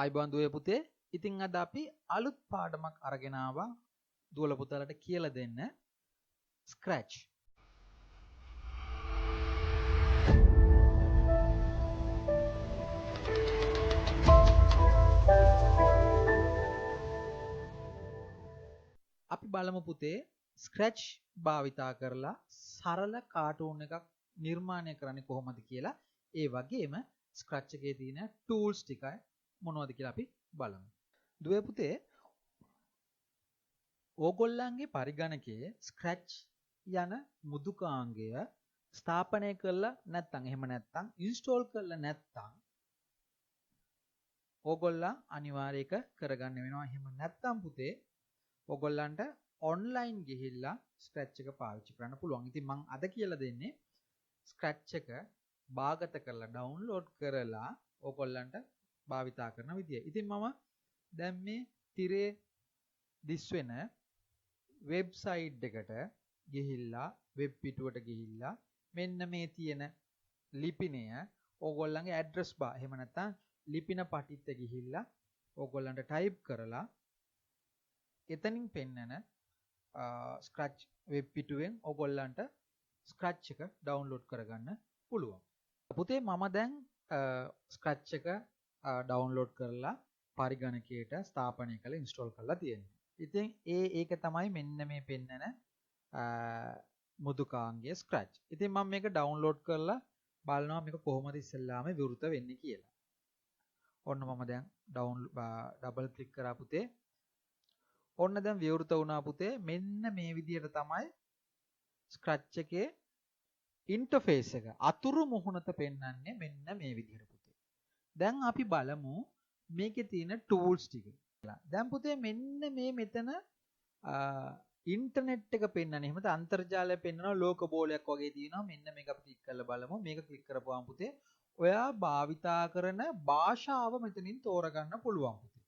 අයිබෝන් දුවේ පුතේ. ඉතින් අද අපි අලුත් පාඩමක් අරගෙන ආවා දුවල පුතාලට කියලා දෙන්න. ස්ක්‍රැච්. අපි බලමු පුතේ ස්ක්‍රැච් භාවිතා කරලා සරල කාටූන් එකක් නිර්මාණය කරන්නේ කොහොමද කියලා. ඒ වගේම ස්ක්‍රැච් එකේ තියෙන ටූල්ස් ටික මොනවද කියලා අපි බලමු. දුවේ පුතේ ඕගොල්ලන්ගේ පරිගණකයේ ස්ක්‍රැච් යන මෘදුකාංගය ස්ථාපනය කරලා නැත්නම් එහෙම නැත්නම් ඉන්ස්ටෝල් කරලා නැත්නම් ඕගොල්ලන් අනිවාර්යයෙන් කරගන්න වෙනවා. එහෙම නැත්නම් පුතේ ඕගොල්ලන්ට ඔන්ලයින් ගිහිල්ලා ස්ක්‍රැච් එක පාවිච්චි කරන්න පුළුවන්. ඉතින් මම අද කියලා දෙන්නේ ස්ක්‍රැච් එක බාගත කරලා ඩවුන්ලෝඩ් කරලා ඕගොල්ලන්ට භාවිතා කරන විදිය. ඉතින් මම දැන් මේ තිරේ දිස් වෙන වෙබ්සයිට් එකට ගිහිල්ලා වෙබ් පිටුවට ගිහිල්ලා මෙන්න මේ තියෙන ලිපිනය ඕගොල්ලන්ගේ ඇඩ්‍රස් බාර් එහෙම නැත්නම් ලිපින පටිත්ත ගිහිල්ලා ඕගොල්ලන්ට ටයිප් කරලා එතනින් පෙන්නන ස්ක්‍රැච් වෙබ් පිටුවෙන් ඕගොල්ලන්ට ස්ක්‍රැච් එක ඩවුන්ලෝඩ් කරගන්න පුළුවන්. පුතේ මම දැන් ස්ක්‍රැච් එක ඩවුන්ලෝඩ් කරලා පරිගණකයට ස්ථාපනය කරලා ඉන්ස්ටෝල් කරලා තියෙනවා. ඉතින් ඒක තමයි මෙන්න මේ පෙන්නන මෘදුකාංගයේ ස්ක්‍රැච්. ඉතින් මම මේක ඩවුන්ලෝඩ් කරලා බලනවා මේක කොහොමද ඉස්සෙල්ලාම විවෘත වෙන්නේ කියලා. ඔන්න මම දැන් ඩබල් ක්ලික් කරා පුතේ. ඔන්න දැන් විවෘත වුණා පුතේ. මෙන්න මේ විදිහට තමයි ස්ක්‍රැච් එකේ ඉන්ටර්ෆේස් එක අතුරු මුහුණත පෙන්වන්නේ මෙන්න මේ විදිහට පුතේ. දැන් අපි බලමු මේකේ තියෙන ටූල්ස් ටික. දැන් පුතේ මෙන්න මේ මෙතන ඉන්ටර්නෙට් එක පෙන්වන්නේ. එහෙමද අන්තර්ජාලය පෙන්වනවා ලෝක බෝලයක් වගේ තියෙනවා. මෙන්න මේක අපි ක්ලික් කරලා බලමු. මේක ක්ලික් කරපුවාම පුතේ ඔයා භාවිතා කරන භාෂාව මෙතනින් තෝරගන්න පුළුවන් පුතේ.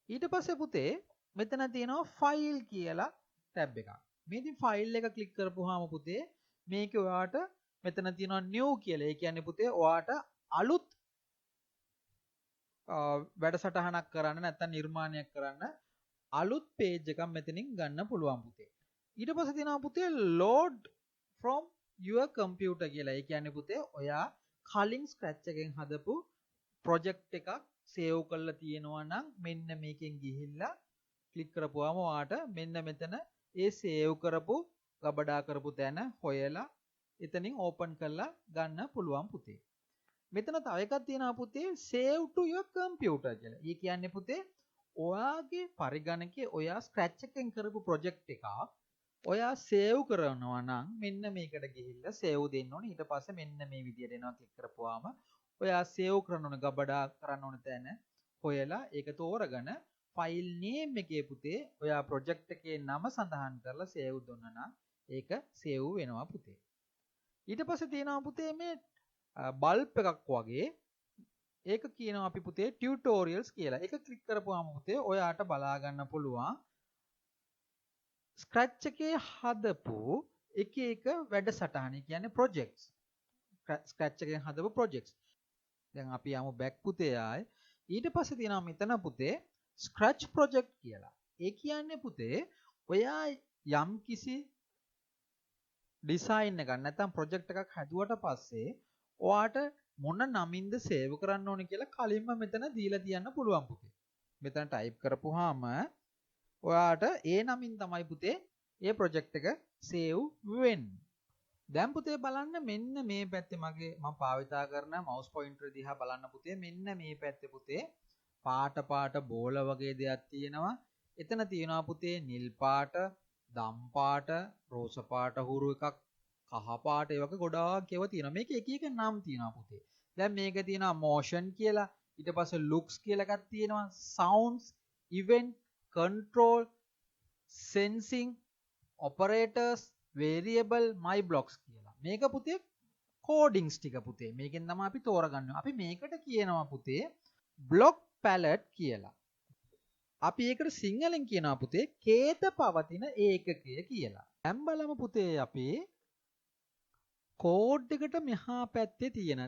ඊට පස්සේ පුතේ මෙතන තියෙනවා ෆයිල් කියලා ටැබ් එකක්. මේ ඉතින් ෆයිල් එක ක්ලික් කරපුවාම පුතේ මේක ඔයාට මෙතන තියෙනවා new කියලා. ඒ කියන්නේ පුතේ ඔයාට අලුත් වැඩසටහනක් කරන්න නැත්නම් නිර්මාණයක් කරන්න අලුත් page එකක් මෙතනින් ගන්න පුළුවන් පුතේ. ඊට පස්සේ තියෙනවා පුතේ load from your computer කියලා. ඒ කියන්නේ පුතේ ඔයා කලින් scratch එකෙන් හදපු project එකක් save කරලා තියෙනවා නම් මෙන්න මේකෙන් ගිහිල්ලා ක්ලික් කරපුවාම ඔයාට මෙන්න මෙතන ඒ save කරපු ගබඩා කරපු තැන හොයලා එතනින් open කරලා ගන්න පුළුවන් පුතේ. මෙතන තව එකක් තියෙනවා පුතේ save to your computer කියලා. ඒ කියන්නේ පුතේ ඔයාගේ පරිගණකයේ ඔයා ස්ක්‍රැච් එකෙන් කරපු ප්‍රොජෙක්ට් එකක් ඔයා save කරනවා නම් මෙන්න මේකට ගිහිල්ලා save දෙන්න ඕනේ. ඊට පස්සේ මෙන්න මේ විදියට එනවා ක්ලික් කරපුවාම ඔයා save කරන ඕන ගබඩා කරන්න ඕන තැන හොයලා ඒක තෝරගෙන ෆයිල් නේම් එකේ පුතේ ඔයා ප්‍රොජෙක්ට් එකේ නම සඳහන් කරලා save දුන්නා නම් ඒක save වෙනවා පුතේ. ඊට පස්සේ තියෙනවා පුතේ මේ බල්බ් එකක් වගේ ඒක කියනවා අපි පුතේ ටියුටෝරියල්ස් කියලා. ඒක ක්ලික් කරපුවාම පුතේ ඔයාට බලා ගන්න පුළුවන් ස්ක්‍රැච් එකේ හදපු එක එක වැඩසටහන. ඒ කියන්නේ ප්‍රොජෙක්ට්ස්. ස්ක්‍රැච් එකෙන් හදපු ප්‍රොජෙක්ට්ස්. දැන් අපි යමු බෑක් පුතේ ආයේ. ඊට පස්සේ තියෙනවා මෙතන පුතේ ස්ක්‍රැච් ප්‍රොජෙක්ට් කියලා. ඒ කියන්නේ පුතේ ඔයා යම් කිසි ඩිසයින් එකක් නැත්නම් ප්‍රොජෙක්ට් එකක් හදුවට පස්සේ ඔයාට මොන නමින්ද සේව් කරන්න ඕනේ කියලා කලින්ම මෙතන දීලා තියන්න පුළුවන් පුතේ. මෙතන ටයිප් කරපුවාම ඔයාට ඒ නමින් තමයි පුතේ ඒ ප්‍රොජෙක්ට් එක සේව් වෙන්නේ. දැන් පුතේ බලන්න මෙන්න මේ පැත්තේ මම භාවිතා කරන මවුස් පොයින්ටර් දිහා බලන්න පුතේ මෙන්න මේ පැත්තේ පුතේ පාට බෝල වගේ දෙයක් තියෙනවා. එතන තියෙනවා පුතේ නිල් පාට, දම් පාට, රෝස පාට හුරු එකක්, කහ පාට ඒ වගේ ගොඩාක් ඒවා තියෙනවා. මේක එක එක නම් තියෙනවා පුතේ. දැන් මේක තියෙනවා motion කියලා, ඊට පස්සේ looks කියලා එකක් තියෙනවා, sounds, event, control, sensing, operators, variable, my blocks කියලා. මේක පුතේ codings ටික පුතේ. මේකෙන් තමයි අපි තෝරගන්නේ. අපි මේකට කියනවා පුතේ block palette කියලා. අපි ඒකට සිංහලෙන් කියනවා පුතේ කේත පවතින ඒකකය කියලා. දැන් බලමු පුතේ අපි කෝඩ් එකට මෙහා පැත්තේ තියෙන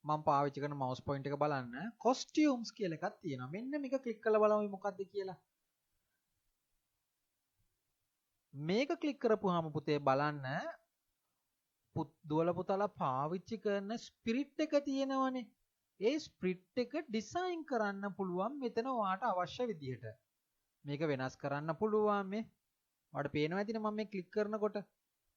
මම පාවිච්චි කරන mouse point එක බලන්න costumes කියලා එකක් තියෙනවා. මෙන්න මේක ක්ලික් කරලා බලමු මොකක්ද කියලා. මේක ක්ලික් කරපුවාම පුතේ බලන්න දුවල පුතාලා පාවිච්චි කරන ස්පිරිට් එක තියෙනවනේ. ඒ ස්පිරිට් එක ඩිසයින් කරන්න පුළුවන් මෙතන ඔයාට අවශ්‍ය විදිහට. මේක වෙනස් කරන්න පුළුවන් මේ. ඔයාලට පේනවා ඇතිනේ මම මේ ක්ලික් කරනකොට.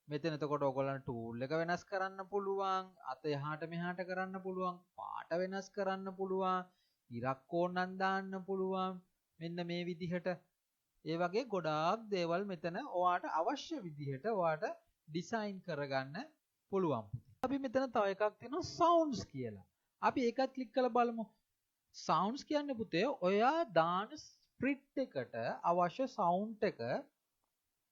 මෙතන එතකොට ඔයගොල්ලන්ට ටූල් එක වෙනස් කරන්න පුළුවන්, අත එහාට මෙහාට කරන්න පුළුවන්, පාට වෙනස් කරන්න පුළුවන්, ඉරක් ඕනනම් දාන්න පුළුවන්. මෙන්න මේ විදිහට. ඒ වගේ ගොඩාක් දේවල් මෙතන ඔයාට අවශ්‍ය විදිහට ඔයාට ඩිසයින් කරගන්න පුළුවන්. අපි මෙතන තව එකක් තියෙනවා sounds කියලා. අපි ඒකත් ක්ලික් කරලා බලමු. sounds කියන්නේ පුතේ ඔයා දාන ස්ක්‍රිප්ට් එකට අවශ්‍ය sound එක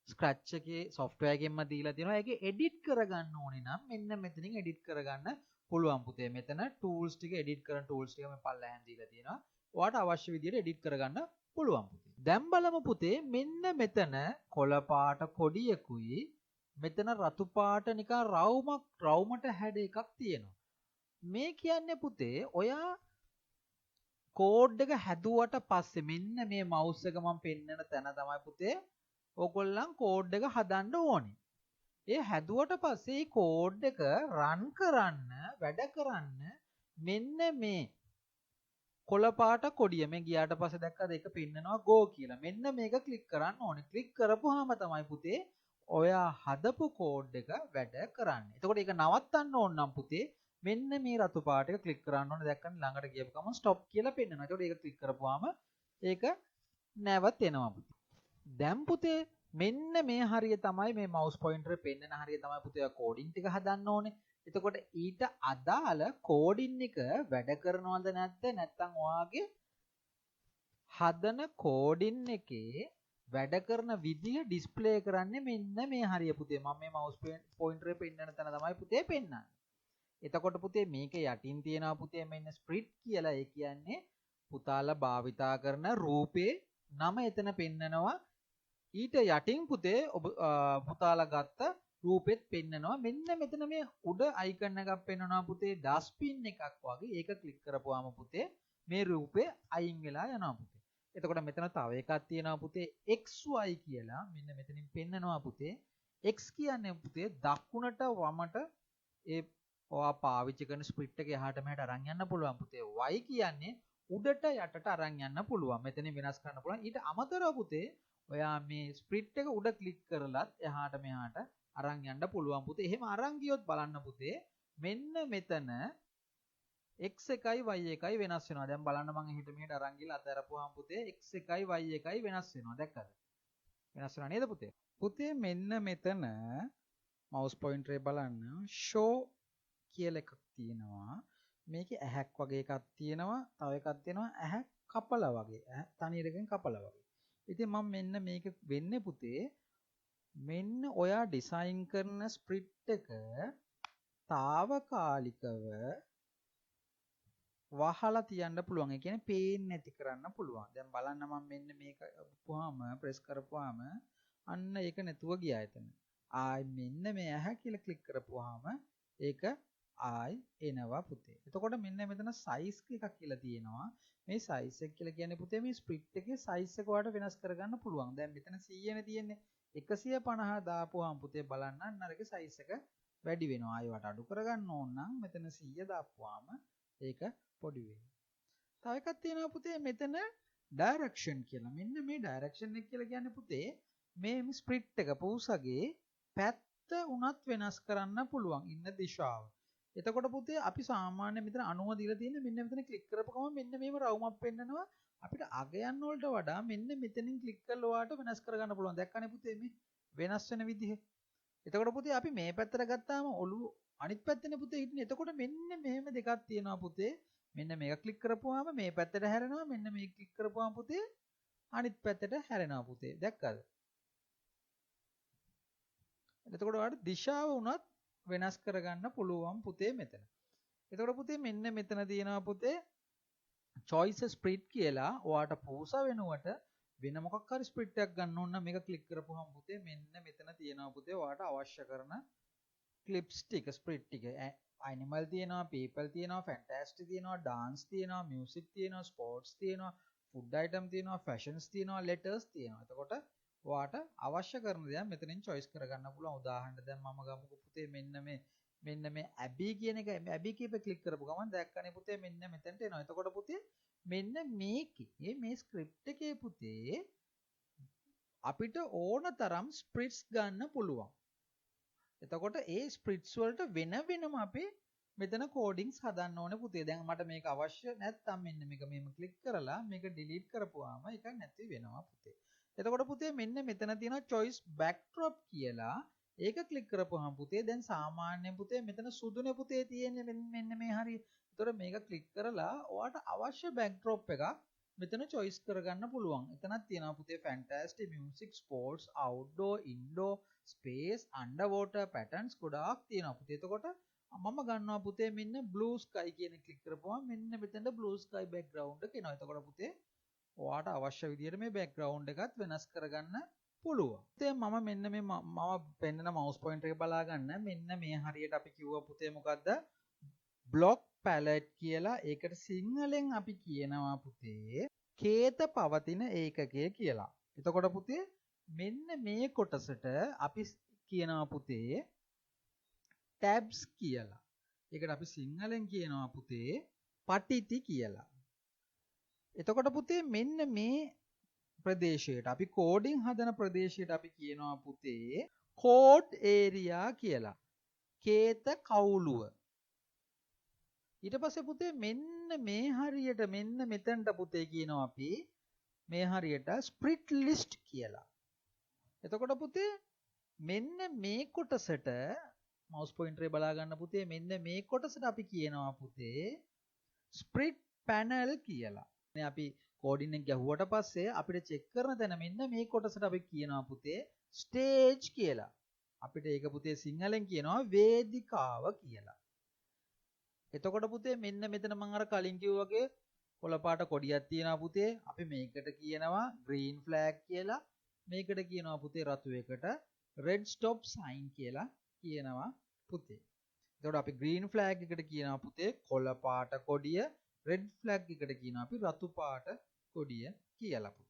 ස්ක්‍රැච් එකේ software එකෙන්ම දීලා තියෙනවා. ඒකේ edit කරගන්න ඕනේ නම් මෙන්න මෙතනින් edit කරගන්න පුළුවන් පුතේ. මෙතන tools ටික edit කරන tools ටික මේ පල්ලෙහාන් දීලා තියෙනවා. ඔයාට අවශ්‍ය විදිහට edit කරගන්න පුළුවන් පුතේ. දැන් බලමු පුතේ මෙන්න මෙතන කොළ පාට කොඩියකුයි මෙතන රතු පාට නිකන් රවුමට හැඩ එකක් තියෙනවා. මේ කියන්නේ පුතේ ඔයා කෝඩ් එක හැදුවට පස්සේ මෙන්න මේ මවුස් එක මම පෙන්නන තැන තමයි පුතේ ඔයගොල්ලන් කෝඩ් එක හදන්න ඕනේ. ඒ හැදුවට පස්සේ මේ කෝඩ් එක රන් කරන්න වැඩ කරන්න මෙන්න මේ කොළ පාට කොඩිය මේ ගියාට පස්සේ දැක්කද ඒක පෙන්නනවා go කියලා. මෙන්න මේක ක්ලික් කරන්න ඕනේ. ක්ලික් කරපුවාම තමයි පුතේ ඔයා හදපු කෝඩ් එක වැඩ කරන්නේ. එතකොට ඒක නවත්තන්න ඕන නම් පුතේ මෙන්න මේ රතු පාට එක ක්ලික් කරන්න ඕනේ. දැක්කම ළඟට ගියපු ගමන් stop කියලා පෙන්නනවා. එතකොට ඒක ක්ලික් කරපුවාම ඒක නැවතෙනවා පුතේ. දැන් පුතේ මෙන්න මේ හරිය තමයි මේ mouse pointer පෙන්නන හරිය තමයි පුතේ කෝඩින් ටික හදන්න ඕනේ. එතකොට ඊට අදාළ කෝඩින් එක වැඩ කරනවද නැද්ද නැත්නම් ඔයාගේ හදන කෝඩින් එකේ වැඩ කරන විදිය ඩිස්ප්ලේ කරන්නේ මෙන්න මේ හරිය පුතේ. මම මේ mouse pointer එක පෙන්නන තැන තමයි පුතේ පෙන්නන්නේ. එතකොට පුතේ මේක යටින් තියෙනවා පුතේ මෙන්න ස්ප්‍රිට් කියලා. ඒ කියන්නේ පුතාලා භාවිතා කරන රූපේ නම එතන පෙන්නනවා. ඊට යටින් පුතේ ඔබ පුතාලා ගත්ත රූපෙත් පෙන්නනවා. මෙන්න මෙතන මේ උඩ අයිකන් එකක් පෙන්නනවා පුතේ ඩස්ට්බින් එකක් වගේ. ඒක ක්ලික් කරපුවාම පුතේ මේ රූපේ අයින් වෙලා යනවා පුතේ. එතකොට මෙතන තව එකක් තියෙනවා පුතේ XY කියලා. මෙන්න මෙතනින් පෙන්නනවා පුතේ. X කියන්නේ පුතේ දකුණට වමට ඒ ඔයා පාවිච්චි කරන ස්ප්‍රිට් එක එහාට මෙහාට අරන් යන්න පුළුවන් පුතේ. Y කියන්නේ උඩට යටට අරන් යන්න පුළුවන්. මෙතනින් වෙනස් කරන්න පුළුවන්. ඊට අමතරව පුතේ ඔයා මේ ස්ප්‍රිට් එක උඩ ක්ලික් කරලත් එහාට මෙහාට අරන් යන්න පුළුවන් පුතේ. එහෙම අරන් ගියොත් බලන්න පුතේ මෙන්න මෙතන x එකයි y එකයි වෙනස් වෙනවා. දැන් බලන්න මම එහෙට මෙහෙට අරන් ගිහලා අතහැරපුවාම පුතේ x එකයි y එකයි වෙනස් වෙනවා. දැක්කද? වෙනස් වෙනා නේද පුතේ? පුතේ මෙන්න මෙතන mouse pointer එක බලන්න show කියලා එකක් තියෙනවා. මේකේ ඇහැක් වගේ එකක් තියෙනවා. තව එකක් තියෙනවා ඇහැ කපලා වගේ. ඇහැ තනියරකින් කපලා වගේ. ඉතින් මම මෙන්න මේක වෙන්නේ පුතේ මෙන්න ඔයා ඩිසයින් කරන ස්ප්‍රිට් එක తాවකාලිකව වහලා තියන්න පුළුවන්. ඒ කියන්නේ පේන්නේ නැති කරන්න පුළුවන්. දැන් බලන්න මම මෙන්න මේක පුවාම ප්‍රෙස් කරපුවාම අන්න ඒක නැතුව ගියා එතන. ආයි මෙන්න මේ ඇහැ කියලා ක්ලික් කරපුවාම ඒක ආයි එනවා පුතේ. එතකොට මෙන්න මෙතන සයිස් එකක් කියලා තියෙනවා. මේ සයිස් එක කියලා කියන්නේ පුතේ මේ ස්ප්‍රිට් එකේ සයිස් එක ඔයාලට වෙනස් කරගන්න පුළුවන්. දැන් මෙතන 100 නේ තියෙන්නේ. 150 දාපුවාම පුතේ බලන්න අන්න අරගේ සයිස් එක වැඩි වෙනවා. ආයෙ වට අඩු කරගන්න ඕන නම් මෙතන 100 දාපුවාම ඒක පොඩි වෙනවා. තව එකක් තියෙනවා පුතේ මෙතන ඩයිරෙක්ෂන් කියලා. මෙන්න මේ ඩයිරෙක්ෂන් එක කියලා කියන්නේ පුතේ මේ ස්ප්‍රිට් එක පූසගේ පැත්ත උනත් වෙනස් කරන්න පුළුවන් ඉන්න දිශාව. එතකොට පුතේ අපි සාමාන්‍ය මෙතන 90 දීලා තියෙන්නේ මෙන්න මෙතන ක්ලික් කරපු ගමන් මෙන්න මේව රවුමක් පෙන්නනවා. අපිට අග යන්න වලට වඩා මෙන්න මෙතනින් ක්ලික් කරලා ඔයාලට වෙනස් කරගන්න පුළුවන්. දැක්කනේ පුතේ මේ වෙනස් වෙන විදිහ. එතකොට පුතේ අපි මේ පැත්තට ගත්තාම ඔළුව අනිත් පැත්තනේ පුතේ හිටින්නේ. එතකොට මෙන්න මෙහෙම දෙකක් තියෙනවා පුතේ. මෙන්න මේක ක්ලික් කරපුවාම මේ පැත්තට හැරෙනවා. මෙන්න මේක ක්ලික් කරපුවාම පුතේ අනිත් පැත්තට හැරෙනවා පුතේ. දැක්කද? එතකොට ඔයාලට දිශාව උනත් වෙනස් කරගන්න පුළුවන් පුතේ මෙතන. එතකොට පුතේ මෙන්න මෙතන තියෙනවා පුතේ choice split කියලා. ඔයාට පූස වෙනුවට වෙන මොකක් හරි ස්ප්‍රිට් එකක් ගන්න ඕන නම් මේක ක්ලික් කරපුවම පුතේ මෙන්න මෙතන තියෙනවා පුතේ ඔයාට අවශ්‍ය කරන ක්ලිප්ස් ටික ස්ප්‍රිට් ටික animal තියෙනවා, people තියෙනවා, fantasy තියෙනවා, dance තියෙනවා, music තියෙනවා, sports තියෙනවා, food item තියෙනවා, fashions තියෙනවා, letters තියෙනවා. එතකොට ඔයාට අවශ්‍ය කරන දේ මෙතනින් choice කරගන්න පුළුවන්. උදාහරණයක් දැන් මම ගමුකෝ පුතේ මෙන්න මේ ඇබි කියන එක ඇබි කීප ක්ලික් කරපු ගමන් දැක්කනේ පුතේ මෙන්න මෙතනට එනවා. එතකොට පුතේ මෙන්න මේකේ මේ ස්ක්‍රිප්ට් එකේ පුතේ අපිට ඕන තරම් ස්ප්‍රිට්ස් ගන්න පුළුවන්. එතකොට ඒ ස්ප්‍රිට්ස් වලට වෙන වෙනම අපි මෙතන කෝඩින්ග්ස් හදන්න ඕනේ පුතේ. දැන් මට මේක අවශ්‍ය නැත්නම් මෙන්න මේක මෙහෙම ක්ලික් කරලා මේක ඩිලීට් කරපුවාම ඒක නැති වෙනවා පුතේ. එතකොට පුතේ මෙන්න මෙතන තියෙන choice backdrop කියලා ඒක ක්ලික් කරපුවාම පුතේ දැන් සාමාන්‍යයෙන් පුතේ මෙතන සුදුනේ පුතේ තියෙන්නේ මෙන්න මේ හරිය. එතකොට මේක ක්ලික් කරලා ඔයාට අවශ්‍ය backdrop එකක් මෙතන choice කරගන්න පුළුවන්. එතනක් තියෙනවා පුතේ fantasy, music, sports, outdoor, indoor, space, underwater patterns ගොඩාක් තියෙනවා පුතේ. එතකොට මම ගන්නවා පුතේ මෙන්න blue sky කියන එක ක්ලික් කරපුවම මෙන්න මෙතනට blue sky background එක එනවා. එතකොට පුතේ ඔයාට අවශ්‍ය විදිහට මේ background එකත් වෙනස් කරගන්න පුළුවන්. පුතේ මම මෙන්න මේ මම පෙන්නන mouse pointer එක බලා ගන්න. මෙන්න මේ හරියට අපි කිව්වා පුතේ මොකද්ද? block palette කියලා. ඒකට සිංහලෙන් අපි කියනවා පුතේ කේත පවතින ඒකකය කියලා. එතකොට පුතේ මෙන්න මේ කොටසට අපි කියනවා පුතේ tabs කියලා. ඒකට අපි සිංහලෙන් කියනවා පුතේ පටිති කියලා. එතකොට පුතේ මෙන්න මේ ප්‍රදේශයට අපි කෝඩින් හදන ප්‍රදේශයට අපි කියනවා පුතේ කෝඩ් ඒරියා කියලා. කේත කවුළුව. ඊට පස්සේ පුතේ මෙන්න මේ හරියට මෙන්න මෙතනට පුතේ කියනවා අපි මේ හරියට ස්ප්‍රිට් ලිස්ට් කියලා. එතකොට පුතේ මෙන්න මේ කොටසට mouse pointer එක බලා ගන්න පුතේ මෙන්න මේ කොටසට අපි කියනවා පුතේ ස්ප්‍රිට් පැනල් කියලා. මේ අපි කෝඩින් එක ගැහුවට පස්සේ අපිට චෙක් කරන තැන මෙන්න මේ කොටසට අපි කියනවා පුතේ ස්ටේජ් කියලා. අපිට ඒක පුතේ සිංහලෙන් කියනවා වේදිකාව කියලා. එතකොට පුතේ මෙන්න මෙතන මම අර කලින් කිව්වා වගේ කොළ පාට කොඩියක් තියෙනවා පුතේ. අපි මේකට කියනවා green flag කියලා. මේකට කියනවා පුතේ රතු එකට red stop sign කියලා කියනවා පුතේ. එතකොට අපි green flag එකට කියනවා පුතේ කොළ පාට කොඩිය, red flag එකට කියනවා අපි රතු පාට කොඩිය කියලා පුතේ.